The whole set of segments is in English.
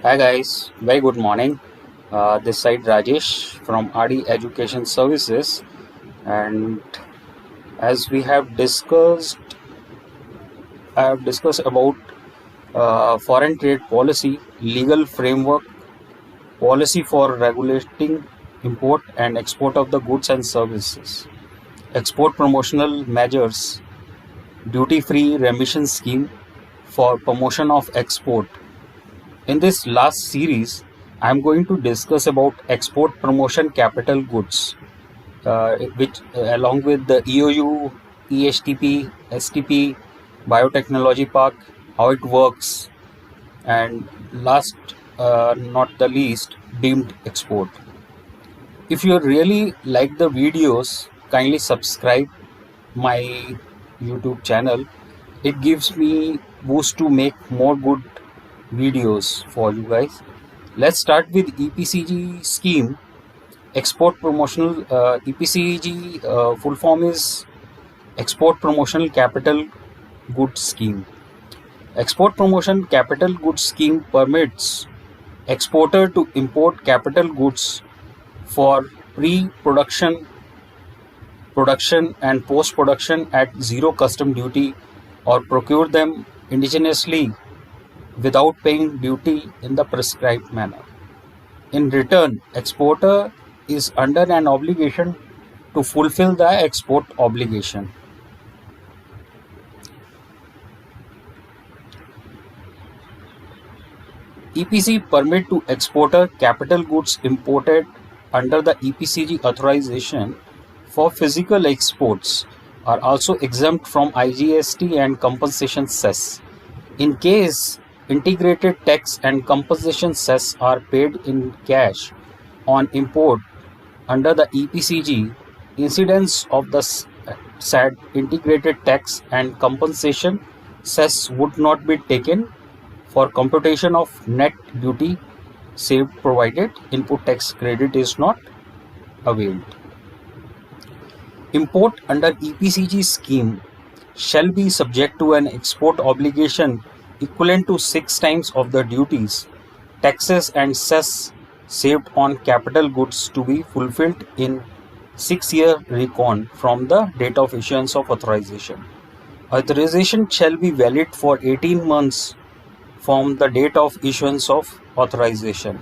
Hi guys, very good morning. This side Rajesh from RD Education Services, and as we have discussed, I have discussed about foreign trade policy, legal framework, policy for regulating import and export of the goods and services, export promotional measures, duty-free remission scheme for promotion of export. In this last series, I am going to discuss about export promotion capital goods, which along with the EOU, EHTP, STP, Biotechnology Park, how it works, and last not the least, deemed export. If you really like the videos, kindly subscribe my YouTube channel. It gives me boost to make more good videos for you guys. Let's start with EPCG scheme. Export promotional EPCG full form is Export Promotional Capital Goods Scheme. Export Promotion Capital Goods Scheme permits exporter to import capital goods for pre-production, production and post-production at zero custom duty, or procure them indigenously without paying duty in the prescribed manner. In return, exporter is under an obligation to fulfill the export obligation. EPC permit to exporter capital goods imported under the EPCG authorization for physical exports are also exempt from IGST and compensation cess. In case integrated tax and compensation cess are paid in cash on import under the EPCG, incidence of the said integrated tax and compensation cess would not be taken for computation of net duty saved provided input tax credit is not availed. Import under EPCG scheme shall be subject to an export obligation equivalent to 6 times of the duties, taxes and cess saved on capital goods to be fulfilled in 6-year recon from the date of issuance of authorization. Authorization shall be valid for 18 months from the date of issuance of authorization.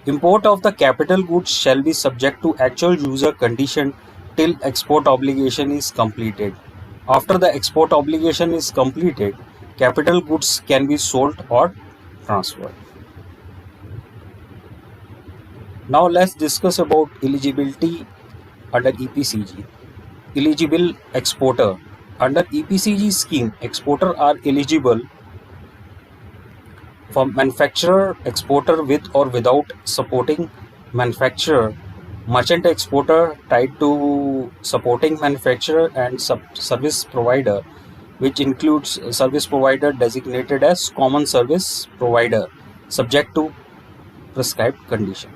Import of the capital goods shall be subject to actual user condition till export obligation is completed. After the export obligation is completed, capital goods can be sold or transferred. Now let's discuss about eligibility under EPCG. Eligible exporter. Under EPCG scheme, exporter are eligible for manufacturer, exporter with or without supporting manufacturer, merchant exporter tied to supporting manufacturer, and service provider, which includes service provider designated as common service provider, subject to prescribed condition.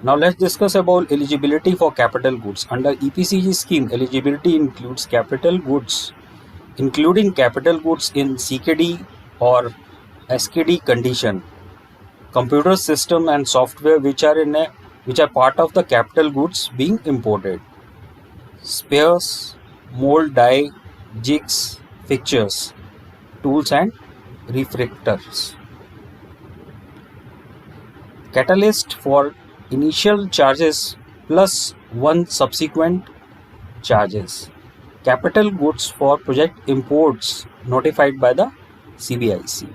Now let's discuss about eligibility for capital goods. Under EPCG scheme, eligibility includes capital goods, including capital goods in CKD or SKD condition, computer system and software which are part of the capital goods being imported, spares, mold, die, jigs, fixtures, tools and refractors. Catalyst for initial charges plus 1 subsequent charges. Capital goods for project imports notified by the CBIC.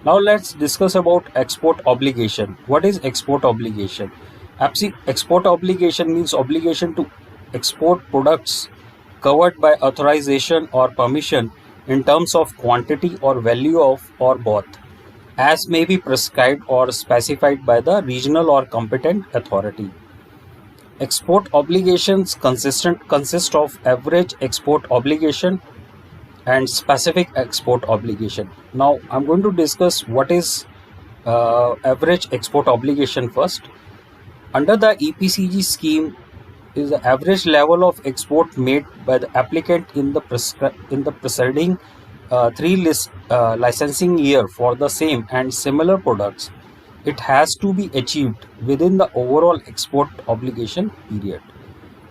Now let's discuss about export obligation. What is export obligation? Export obligation means obligation to export products covered by authorization or permission in terms of quantity or value of or both, as may be prescribed or specified by the regional or competent authority. Export obligations consist of average export obligation and specific export obligation. Now I'm going to discuss what is average export obligation first. Under the EPCG scheme, is the average level of export made by the applicant in the preceding licensing year for the same and similar products. It has to be achieved within the overall export obligation period.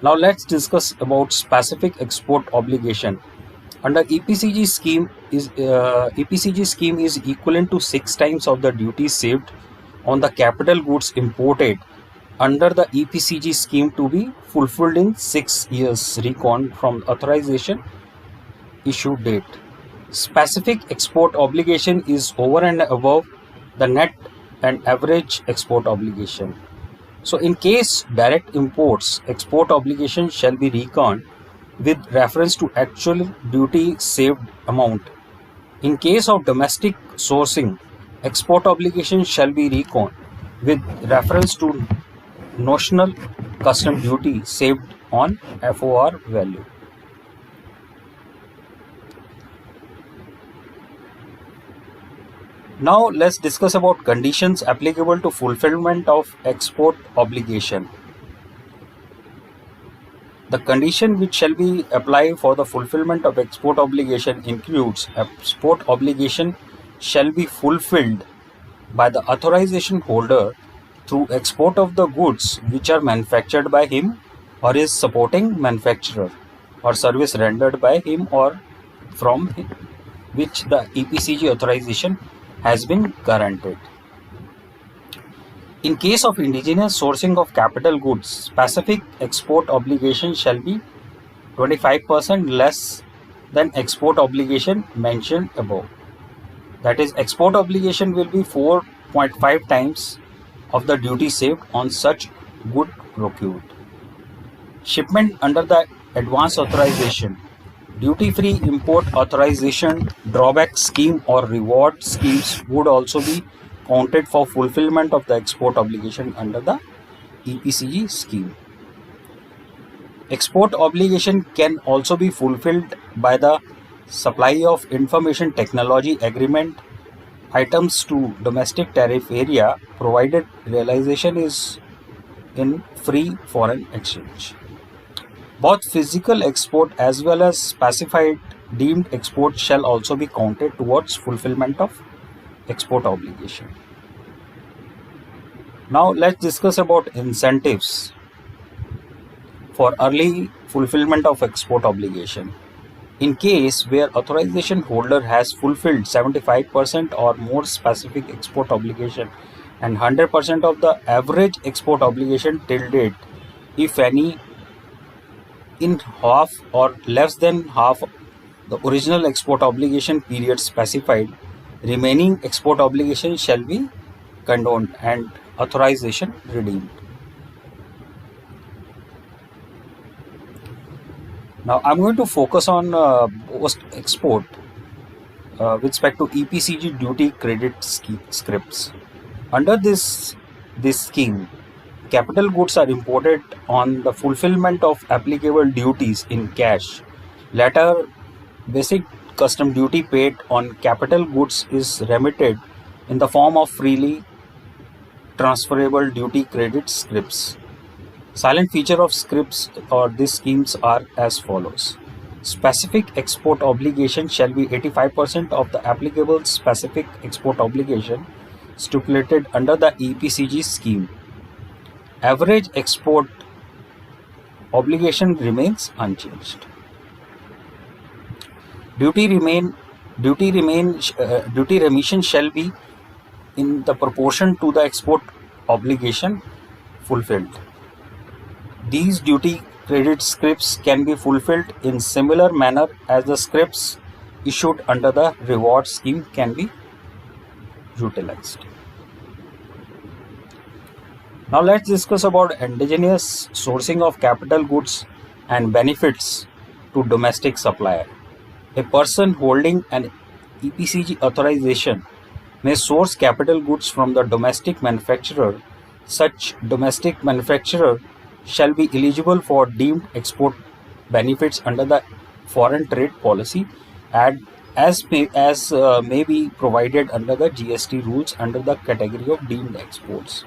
Now let's discuss about specific export obligation. Under EPCG scheme is equivalent to 6 times of the duty saved on the capital goods imported under the EPCG scheme to be fulfilled in 6 years recon from authorization issue date. Specific export obligation is over and above the net and average export obligation. So in case direct imports, export obligation shall be reckoned with reference to actual duty saved amount. In case of domestic sourcing, export obligation shall be reckoned with reference to notional custom duty saved on FOR value. Now let's discuss about conditions applicable to fulfillment of export obligation. The condition which shall be applied for the fulfillment of export obligation includes export obligation shall be fulfilled by the authorization holder through export of the goods which are manufactured by him or his supporting manufacturer or service rendered by him or from which the EPCG authorization has been granted. In case of indigenous sourcing of capital goods, specific export obligation shall be 25% less than export obligation mentioned above. That is, export obligation will be 4.5 times of the duty saved on such good procured. Shipment under the advance authorization, duty-free import authorization, drawback scheme or reward schemes would also be counted for fulfillment of the export obligation under the EPCG scheme. Export obligation can also be fulfilled by the supply of information technology agreement items to domestic tariff area provided realization is in free foreign exchange. Both physical export as well as specified deemed export shall also be counted towards fulfillment of export obligation. Now let's discuss about incentives for early fulfillment of export obligation. In case where authorization holder has fulfilled 75% or more specific export obligation and 100% of the average export obligation till date, if any, in half or less than half the original export obligation period specified, remaining export obligation shall be condoned and authorization redeemed. Now I'm going to focus on post-export with respect to EPCG duty credit scripts. Under this scheme, capital goods are imported on the fulfillment of applicable duties in cash. Later, basic custom duty paid on capital goods is remitted in the form of freely transferable duty credit scripts. Silent feature of scripts or these schemes are as follows. Specific export obligation shall be 85% of the applicable specific export obligation stipulated under the EPCG scheme. Average export obligation remains unchanged. Duty remission shall be in the proportion to the export obligation fulfilled. These duty credit scripts can be fulfilled in similar manner as the scripts issued under the reward scheme can be utilized. Now let's discuss about indigenous sourcing of capital goods and benefits to domestic supplier. A person holding an EPCG authorization may source capital goods from the domestic manufacturer. Such domestic manufacturer shall be eligible for deemed export benefits under the foreign trade policy as may be provided under the GST rules under the category of deemed exports.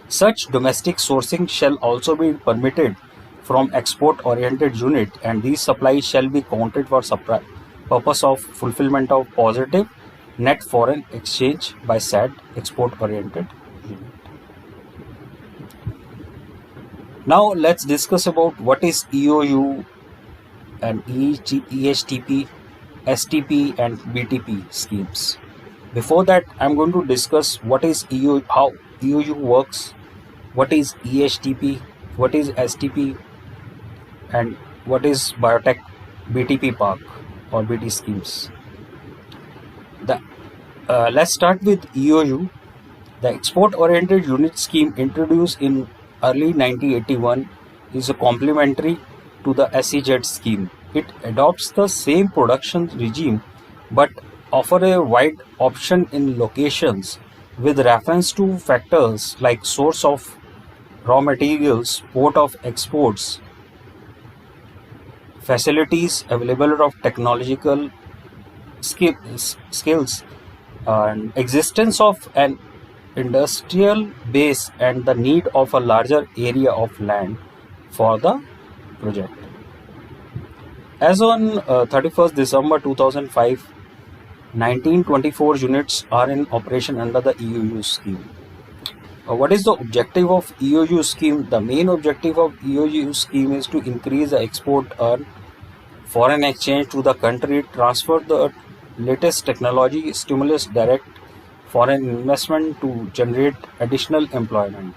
Such domestic sourcing shall also be permitted from export-oriented unit, and these supplies shall be counted for supply purpose of fulfillment of positive net foreign exchange by said export-oriented unit. Now let's discuss about what is EOU and EHTP, STP and BTP schemes. Before that, I'm going to discuss what is EOU, how EOU works, what is EHTP, what is STP, and what is Biotech BTP Park or BT schemes. Let's start with EOU. The export-oriented unit scheme introduced in early 1981 is a complementary to the SEZ scheme. It adopts the same production regime but offer a wide option in locations with reference to factors like source of raw materials, port of exports, facilities, availability of technological skills, and existence of an industrial base and the need of a larger area of land for the project. As on 31st December 2005, 1924 units are in operation under the EOU scheme. What is the objective of EOU scheme? The main objective of EOU scheme is to increase the export earn foreign exchange to the country, transfer the latest technology, stimulus direct foreign investment to generate additional employment.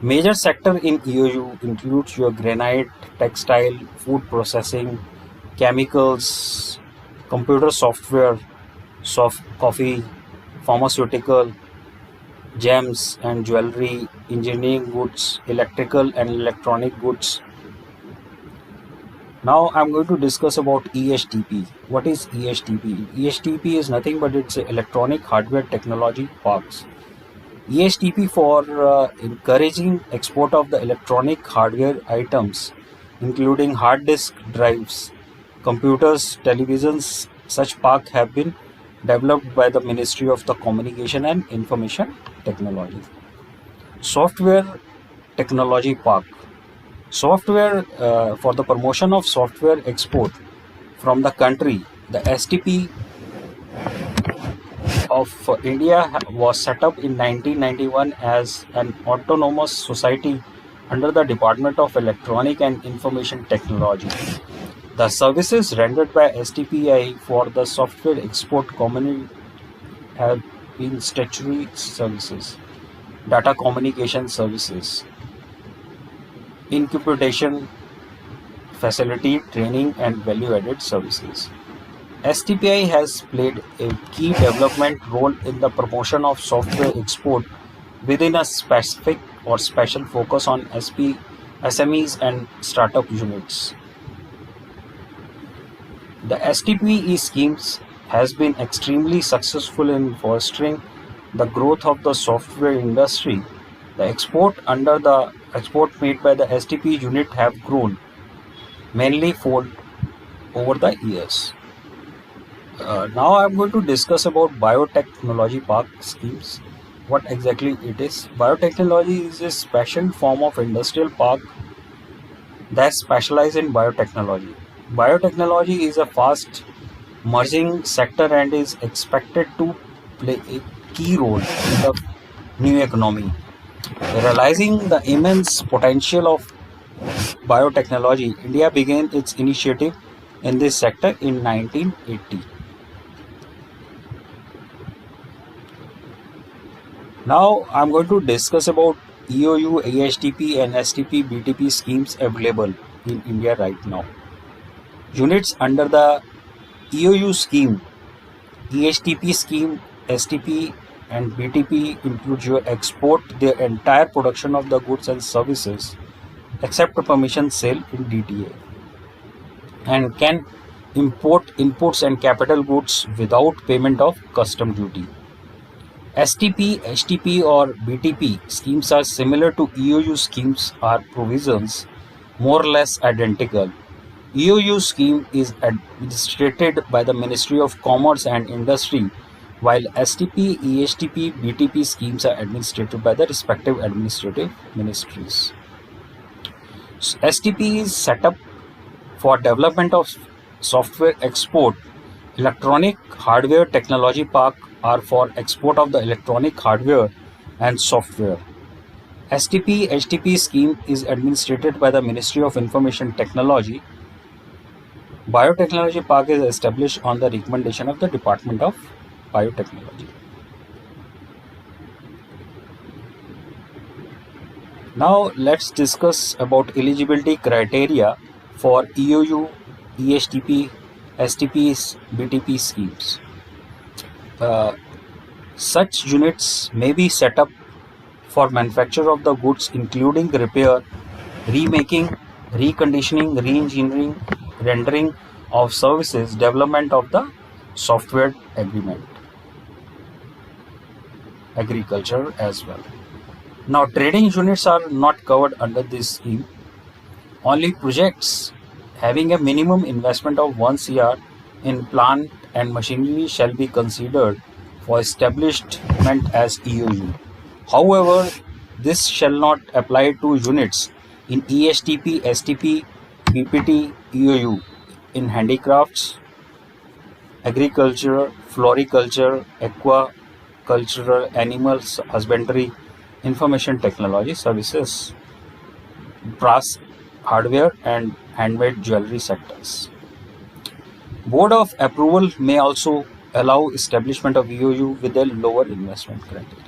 Major sector in EOU includes your granite, textile, food processing, chemicals, computer software, coffee, pharmaceutical, gems and jewelry, engineering goods, electrical and electronic goods. Now I'm going to discuss about EHTP. What is EHTP? EHTP is nothing but it's electronic hardware technology parks. EHTP for encouraging export of the electronic hardware items, including hard disk drives, computers, televisions. Such park have been developed by the Ministry of the Communication and Information Technology. Software Technology Park. Software for the promotion of software export from the country. The STP of India was set up in 1991 as an autonomous society under the Department of Electronic and Information Technology. The services rendered by STPI for the software export community have been statutory services, data communication services, incubation facility, training and value-added services. STPI has played a key development role in the promotion of software export within a specific or special focus on SMEs and startup units. The STPE schemes has been extremely successful in fostering the growth of the software industry. The export made by the STP unit have grown mainly fold over the years. Now I'm going to discuss about biotechnology park schemes. What exactly it is? Biotechnology is a special form of industrial park that specializes in biotechnology. Biotechnology is a fast merging sector and is expected to play a key role in the new economy. Realizing the immense potential of biotechnology, India began its initiative in this sector in 1980. Now I'm going to discuss about EOU, AHTP and STP, BTP schemes available in India right now. Units under the EOU scheme, EHTP scheme, STP and BTP include your export their entire production of the goods and services except the permission sale in DTA, and can import inputs and capital goods without payment of custom duty. STP, HTP or BTP schemes are similar to EOU schemes, are provisions more or less identical. EOU scheme is administered by the Ministry of Commerce and Industry, while STP, EHTP, BTP schemes are administered by the respective administrative ministries. STP is set up for development of software export. Electronic Hardware Technology Park are for export of the electronic hardware and software. STP scheme is administered by the Ministry of Information Technology. Biotechnology Park is established on the recommendation of the Department of Biotechnology. Now let's discuss about eligibility criteria for EOU, ESTP, STPs, BTP schemes. Such units may be set up for manufacture of the goods including repair, remaking, reconditioning, re-engineering, rendering of services, development of the software agriculture as well. Now trading units are not covered under this scheme. Only projects having a minimum investment of 1 CR in plant and machinery shall be considered for establishment as EOU. However, this shall not apply to units in ESTP, STP, BPT, EOU in handicrafts, agriculture, floriculture, aquaculture, animals husbandry, information technology services, brass hardware and handmade jewelry sectors. Board of approval may also allow establishment of EOU with a lower investment criteria.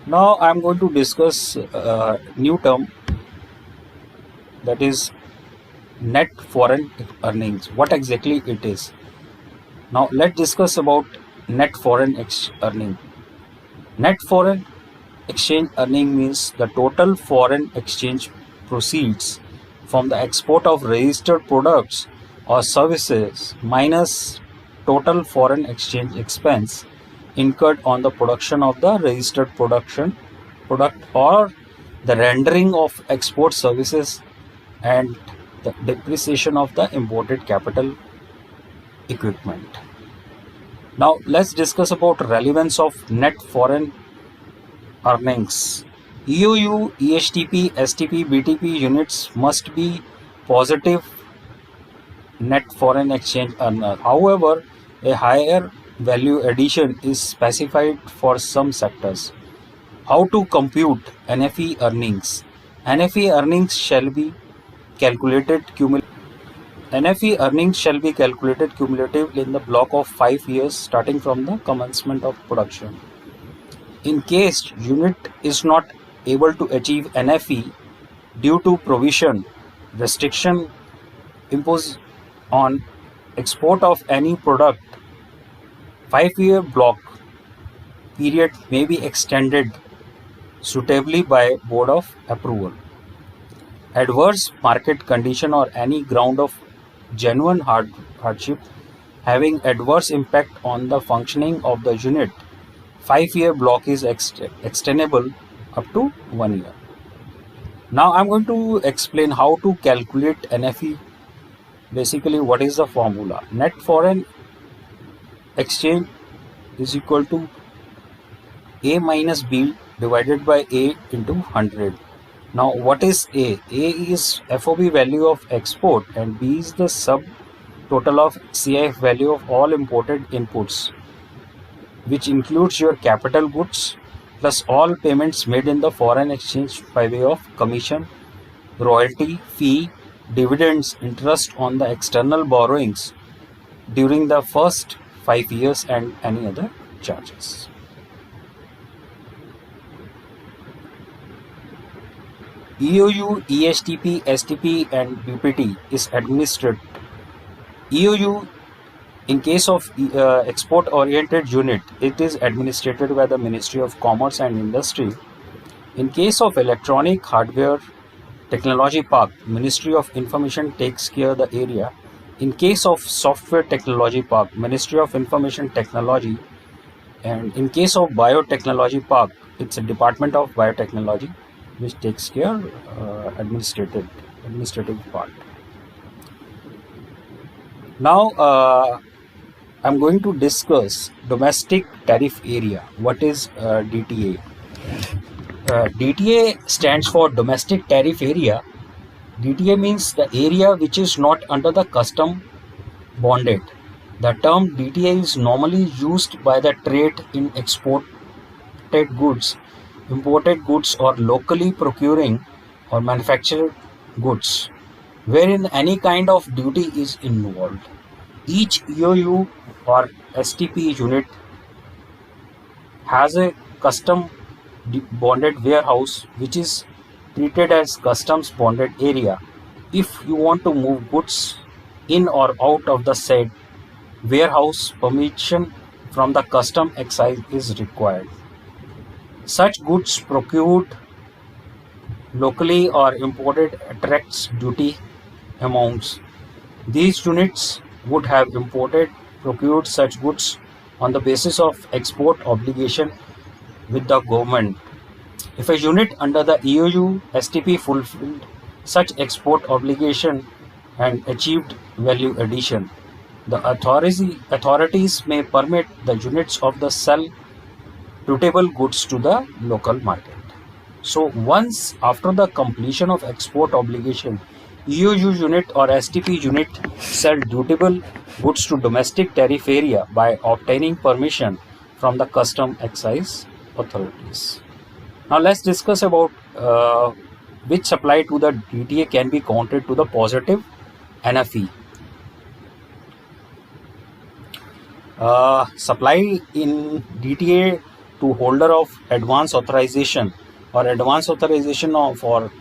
Now I am going to discuss a new term, that is net foreign earnings. What exactly it is? Now let's discuss about net foreign earning. Net foreign exchange earning means the total foreign exchange proceeds from the export of registered products or services minus total foreign exchange expense incurred on the production of the registered product or the rendering of export services and the depreciation of the imported capital equipment. Now let's discuss about relevance of net foreign earnings. EOU, ESTP, STP, BTP units must be positive net foreign exchange earner. However, a higher value addition is specified for some sectors. How to compute NFE earnings? NFE earnings shall be calculated NFE earnings shall be calculated cumulatively in the block of 5 years starting from the commencement of production. In case unit is not able to achieve NFE due to provision, restriction imposed on export of any product, 5-year block period may be extended suitably by board of approval. Adverse market condition or any ground of genuine hardship having adverse impact on the functioning of the unit, 5-year block is extendable up to 1 year. Now I'm going to explain how to calculate NFE. Basically, what is the formula? Net foreign exchange is equal to A minus B divided by A into 100. Now what is A? A is FOB value of export and B is the sub total of CIF value of all imported inputs, which includes your capital goods plus all payments made in the foreign exchange by way of commission, royalty, fee, dividends, interest on the external borrowings during the first 5 years and any other charges. EOU, ESTP, STP and BPT is administered. EOU, in case of export-oriented unit, it is administered by the Ministry of Commerce and Industry. In case of Electronic Hardware Technology Park, Ministry of Information takes care of the area. In case of Software Technology Park, Ministry of Information Technology. And in case of Biotechnology Park, it's a Department of Biotechnology which takes care administrative part. Now I'm going to discuss domestic tariff area. What is DTA? DTA stands for domestic tariff area. DTA means the area which is not under the custom bonded. The term DTA is normally used by the trade in goods, imported goods, or locally procuring or manufactured goods, wherein any kind of duty is involved. Each EOU or STP unit has a custom bonded warehouse which is treated as customs bonded area. If you want to move goods in or out of the said warehouse, permission from the custom excise is required. Such goods procured locally or imported attracts duty amounts. These units would have procured such goods on the basis of export obligation with the government. If a unit under the EOU STP fulfilled such export obligation and achieved value addition, the authorities may permit the units of the sell suitable goods to the local market. So once after the completion of export obligation, EOU unit or STP unit sell dutiable goods to domestic tariff area by obtaining permission from the custom excise authorities. Now let's discuss about which supply to the DTA can be counted to the positive NFE. Supply in DTA to holder of advance authorization or advance authorization for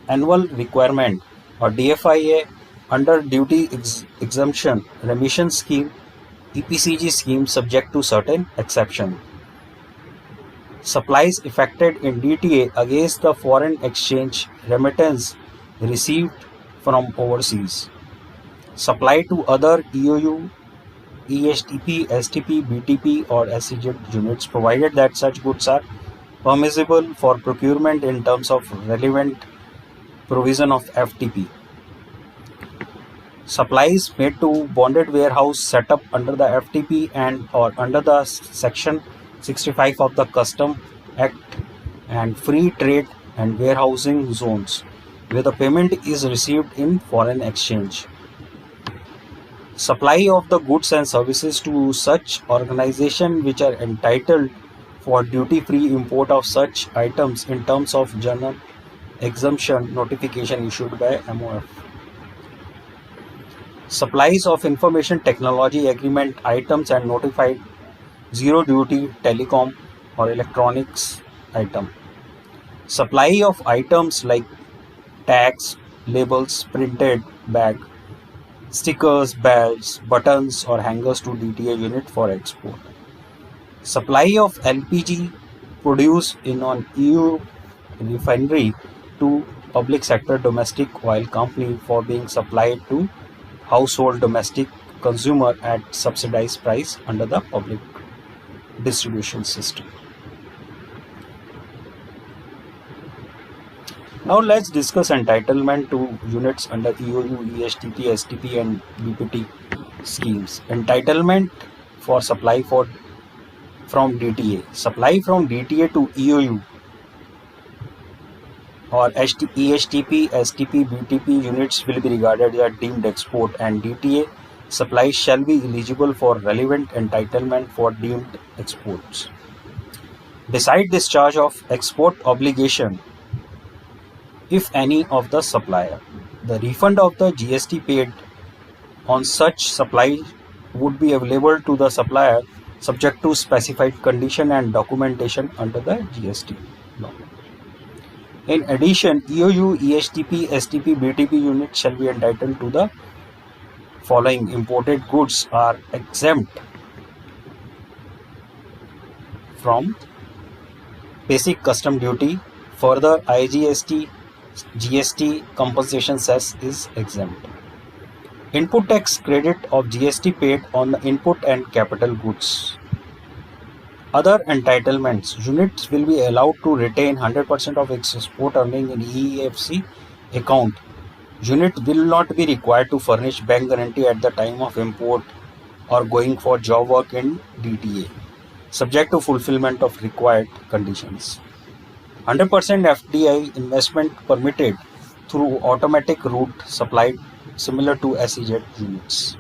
annual requirement or DFIA under duty exemption remission scheme, EPCG scheme subject to certain exception. Supplies effected in DTA against the foreign exchange remittance received from overseas. Supply to other EOU, ESTP, STP, BTP or SEZ units provided that such goods are permissible for procurement in terms of relevant provision of FTP. Supplies made to bonded warehouse set up under the FTP and or under the section 65 of the Custom Act and free trade and warehousing zones where the payment is received in foreign exchange. Supply of the goods and services to such organization which are entitled for duty-free import of such items in terms of general exemption notification issued by MOF. Supplies of information technology agreement items and notified zero duty telecom or electronics item. Supply of items like tags, labels, printed bag, stickers, belts, buttons or hangers to DTA unit for export. Supply of LPG produced in an EU refinery to public sector domestic oil company for being supplied to household domestic consumer at subsidized price under the public distribution system. Now let's discuss entitlement to units under EOU, ESTP, STP and BPT schemes. Entitlement for supply from DTA. Supply from DTA to EOU or ESTP, STP, BTP units will be regarded as deemed export and DTA supplies shall be eligible for relevant entitlement for deemed exports. Beside discharge of export obligation, if any of the supplier, the refund of the GST paid on such supply would be available to the supplier subject to specified condition and documentation under the GST law. In addition, EOU, ESTP, STP, BTP units shall be entitled to the following: imported goods are exempt from basic custom duty. Further, IGST, GST compensation cess is exempt. Input tax credit of GST paid on the input and capital goods. Other entitlements: units will be allowed to retain 100% of its export earning in EEFC account. Unit will not be required to furnish bank guarantee at the time of import or going for job work in DTA, subject to fulfillment of required conditions. 100% FDI investment permitted through automatic route supplied similar to SEZ units.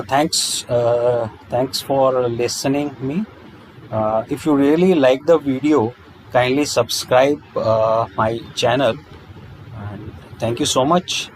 Thanks for listening me. If you really like the video, kindly subscribe my channel, and thank you so much.